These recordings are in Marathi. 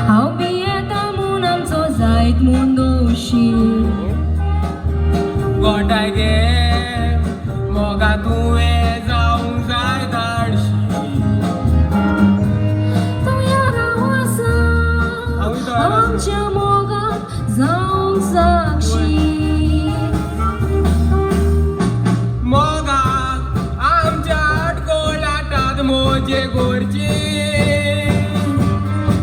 हांव बी येता म्हूण आमचो जायत म्हूण दोशी गोठाय गे मोगा तुवें जावंक जाय धाडशी तूं याद आसा आमच्या मोगाक जावंक साक्षी मोगाक आमच्या आडकोळ आटात मोजे गोरची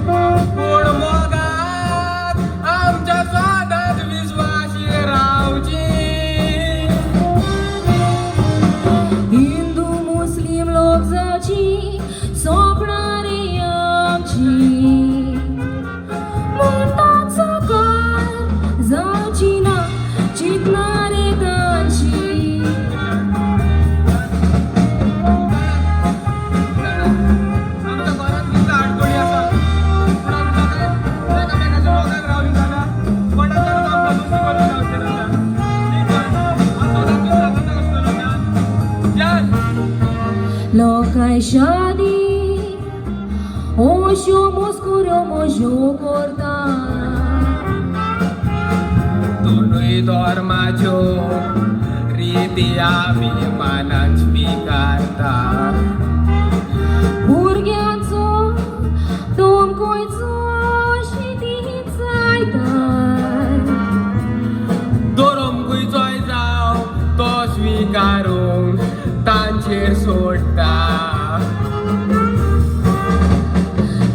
पूण मोगाक आमच्या स्वादात विश्वासी रावची हिंदू मुस्लिम लोक जावची सोंपणारी आमची म्हणटात साकार जावची ना चिंतणारे तांची आमच्या घरात कितलो आडकोळी आसा पूण आमकां एकामेकाच्या मोगाक रावली जाता कोणाच्याच आमकां दुसरी करून रावचें नाता लोकाय शादी ओश्यो मस्कुऱ्यो मोज्यो करता दोनूय धर्माच्यो रिती आमी मानान स्विकारता भुरग्यांचो तोमकोयचो अशी ती जायता धोरम खंयचोय जावं तो स्विकारूंक तांचेर सोडटा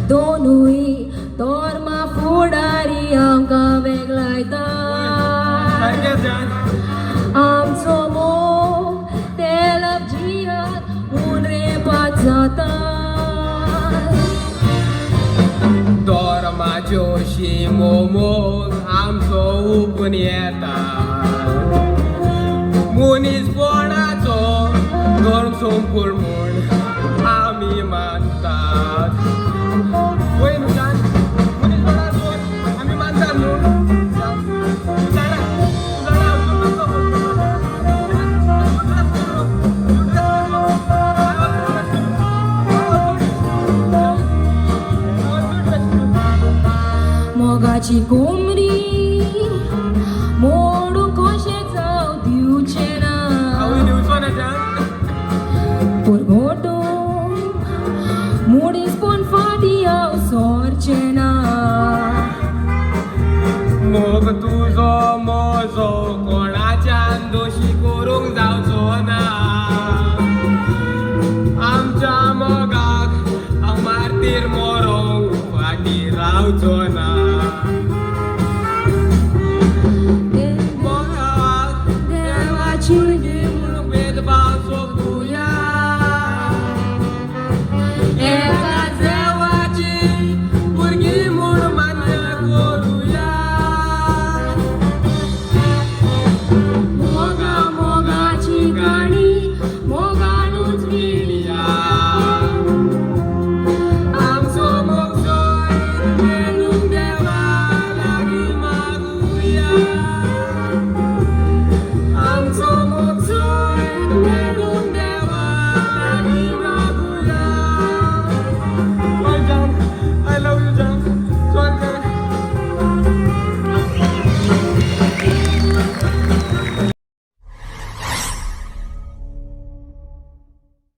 दोनूय धर्मा फुडारी आमकां वेगळायता आमचो मोग तेलप जियात म्हूण रेपात जाता धर्माच्यो शिमो मोग आमचो उपून येता मनीसपणाचो धर्म संपूर्ण म्हूण आमी मानतात वय न्हू जाण मनीसपणाचो आमी मानतात न्हू मोगाची कोमरी मोडूंक कशें जावं दिवचें ना हांवूय दिवचो ना जाण पुरगोटो मुडीसपण फाटी हांव सोरचें ना मोग तुजो म्हजो कोणाच्यान दोशी करूंक जावचो ना आमच्या मोगाक हांव मारतीर मरोंक फाटीं रावचो ना मोगाक देवाची म्हूण भेदभाव सोंपूया एका देवाची भुरगीं म्हूण मान्य करुया मोगा मोगाची गाणी मोगानूच विणया आमचो मोग सोय मेळून देवा लागीं मागुया आमचो मोग सोय मेळून देवा लागीं मागुया Oh, John, I love you, John. So,